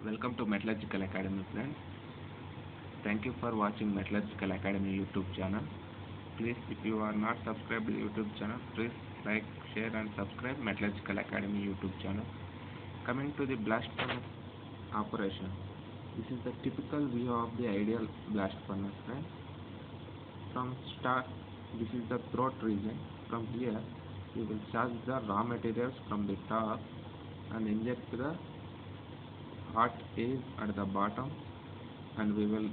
Welcome to Metallurgical Academy, friends. Thank you for watching Metallurgical Academy YouTube channel. Please, if you are not subscribed to the YouTube channel, please like, share and subscribe Metallurgical Academy YouTube channel. Coming to the blast furnace operation. This is the typical view of the ideal blast furnace, friends. From start, this is the throat region. From here, we will charge the raw materials from the top and inject the hot air at the bottom, and we will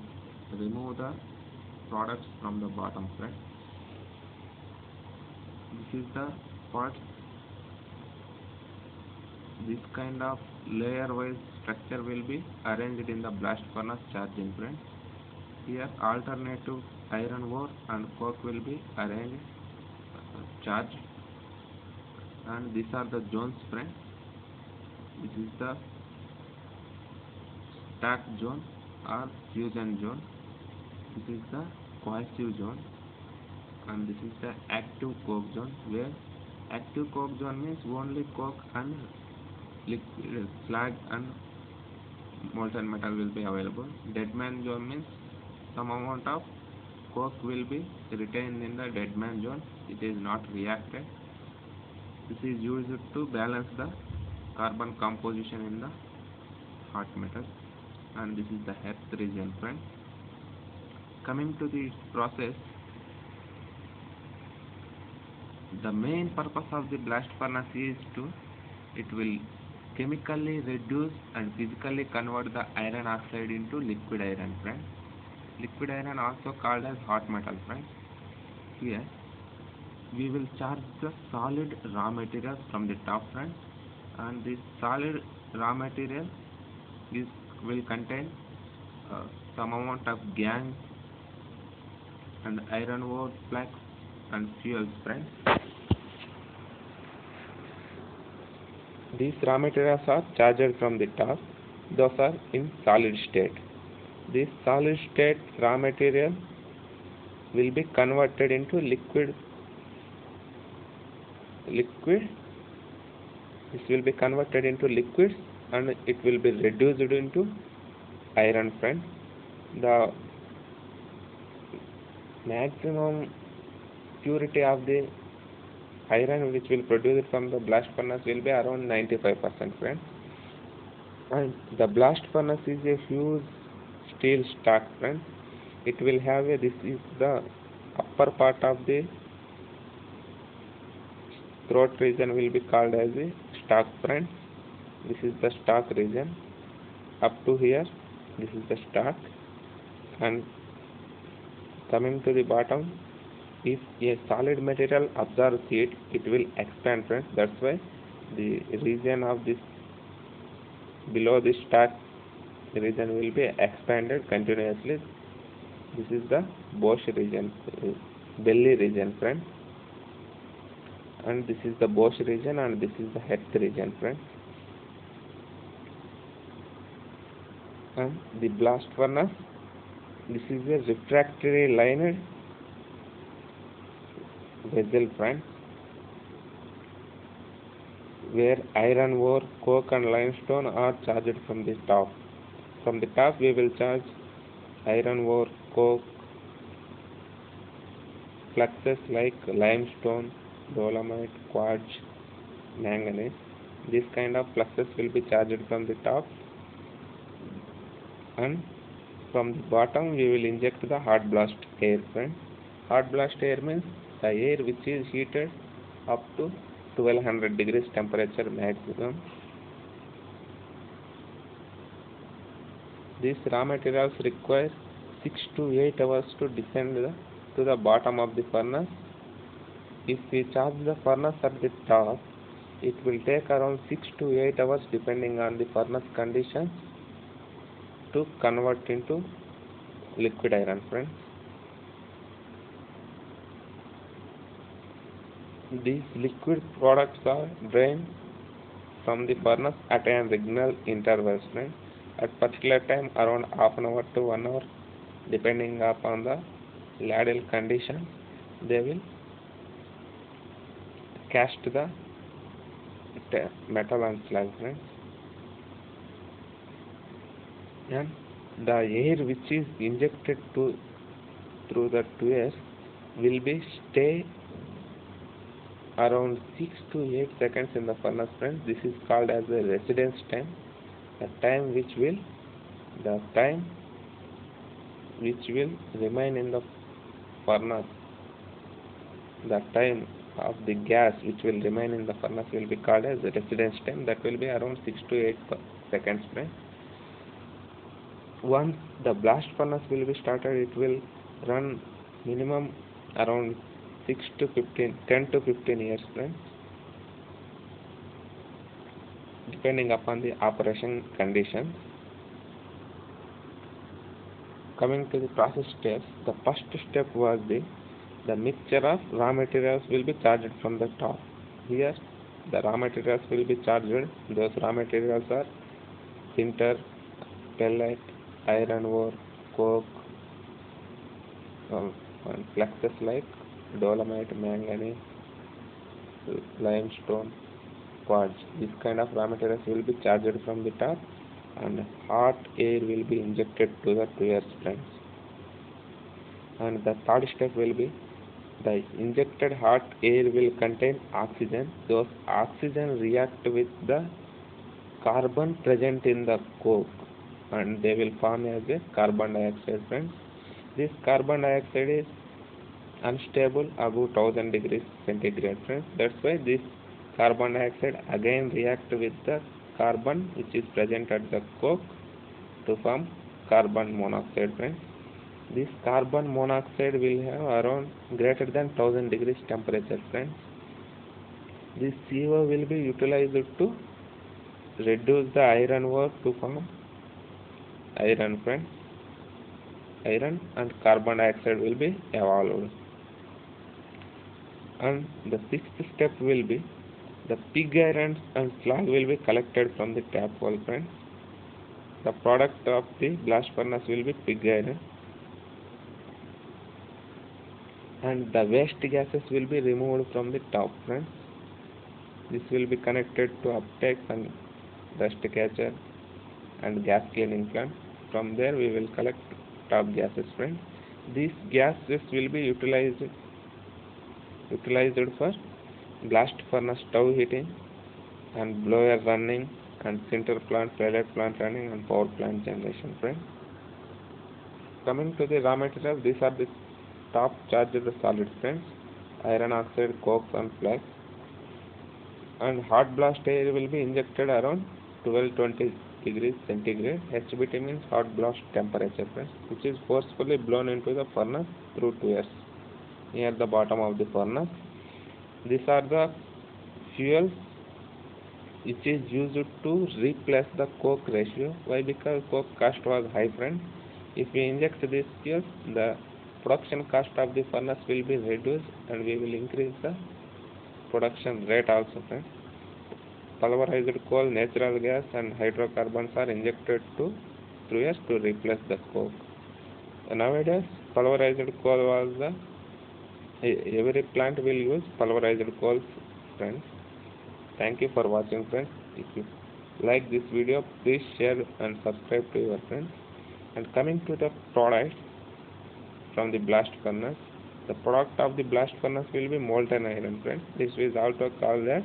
remove the products from the bottom, friends. This is the part. This kind of layer wise structure will be arranged in the blast furnace charging, friends. Here alternative iron ore and coke will be arranged, charged, and these are the zones, friends. This is the stack zone or fusion zone. This is the cohesive zone, and this is the active coke zone, where active coke zone means only coke and liquid slag and molten metal will be available. Dead man zone means some amount of coke will be retained in the dead man zone. It is not reacted. This is used to balance the carbon composition in the hot metal, and this is the hearth region, friends. Coming to the process, the main purpose of the blast furnace is it will chemically reduce and physically convert the iron oxide into liquid iron, friends. Liquid iron also called as hot metal, friends. Here we will charge the solid raw materials from the top, friends, and this solid raw material will contain some amount of gangue and iron ore flux and fuels, friends. These raw materials are charged from the top. Those are in solid state. This solid state raw material will be converted into liquid. This will be converted into liquids, and it will be reduced into iron, friends. The maximum purity of the iron which will produce from the blast furnace will be around 95%, friends. And the blast furnace is a huge steel stack, friends. It will have this is the upper part of the throat region will be called as a stack, friends. This is the stack region. Up to here, this is the stack, and coming to the bottom, if a solid material absorbs heat, it will expand, friends. That's why the region of this below the stack region will be expanded continuously. This is the Bosch region, belly region, friends, and this is the Bosch region, and this is the hearth region, friends. And the blast furnace, this is a refractory lined vessel, friends, where iron ore, coke and limestone are charged from the top. From the top we will charge iron ore, coke, fluxes like limestone, dolomite, quartz, manganese. This kind of fluxes will be charged from the top, and from the bottom we will inject the hot blast air, friends. Hot blast air means the air which is heated up to 1200 degrees temperature maximum. These raw materials require 6 to 8 hours to descend to the bottom of the furnace. If we charge the furnace at the top, it will take around 6 to 8 hours depending on the furnace conditions to convert into liquid iron, friends. These liquid products are drained from the furnace at an regular intervals, friends. At particular time around half an hour to 1 hour, depending upon the ladle condition, they will cast the metal and slag, friends. and the air which is injected through the tubes will be stay around 6 to 8 seconds in the furnace, friends. This is called as the residence time, the time which will remain in the furnace. The time of the gas which will remain in the furnace will be called as the residence time. That will be around 6 to 8 seconds, friends. Once the blast furnace will be started, it will run minimum around 10 to 15 years, friends, depending upon the operation conditions. Coming to the process steps, the first step was the mixture of raw materials will be charged from the top. Here the raw materials will be charged. Those raw materials are sinter, pellet, iron ore, coke, and fluxes like dolomite, manganese, limestone, quartz. This kind of raw materials will be charged from the top, and hot air will be injected to the tubes, friends. And the third step will be the injected hot air will contain oxygen. Those oxygen react with the carbon present in the coke, and they will form as a carbon dioxide, friends. This carbon dioxide is unstable above 1000 degrees centigrade, friends. That's why this carbon dioxide again react with the carbon which is present at the coke to form carbon monoxide, friends. This carbon monoxide will have around greater than 1000 degrees temperature, friends. This CO will be utilized to reduce the iron ore to form iron, friends. Iron and carbon dioxide will be evolved. And the sixth step will be the pig iron and slag will be collected from the tap hole, friends. The product of the blast furnace will be pig iron, and the waste gases will be removed from the top, friends. This will be connected to uptake and dust catcher and gas cleaning plant. From there we will collect top gases, friends. These gases will be utilized for blast furnace stove heating and blower running and sinter plant, pellet plant running and power plant generation, friends. Coming to the raw materials, these are the top charged solids, friends: iron oxide, coke and flax. And hot blast air will be injected around 1220 degrees centigrade. HBT means hot blast temperature, friends, which is forcefully blown into the furnace through tubes near the bottom of the furnace. These are the fuels which is used to replace the coke ratio. Why? Because coke cost was high, friends. If we inject these fuels, the production cost of the furnace will be reduced and we will increase the production rate also, friends. Pulverized coal, natural gas and hydrocarbons are injected to tubes to replace the coke. Nowadays pulverized coal was every plant will use pulverized coal, friends. Thank you for watching, friends. If you like this video, please share and subscribe to your friends. And coming to the product from the blast furnace, the product of the blast furnace will be molten iron, friends. This is also called as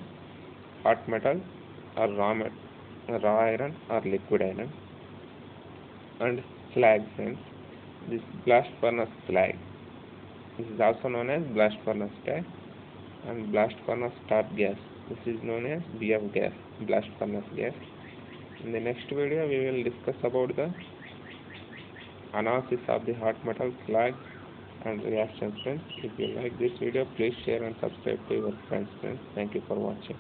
hot metal or raw iron or liquid iron. And slag, friends. This blast furnace slag. This is also known as blast furnace slag and blast furnace top gas. This is known as BF gas, blast furnace gas. In the next video, we will discuss about the analysis of the hot metal slag and reactions, friends. If you like this video, please share and subscribe to your friends. Thank you for watching.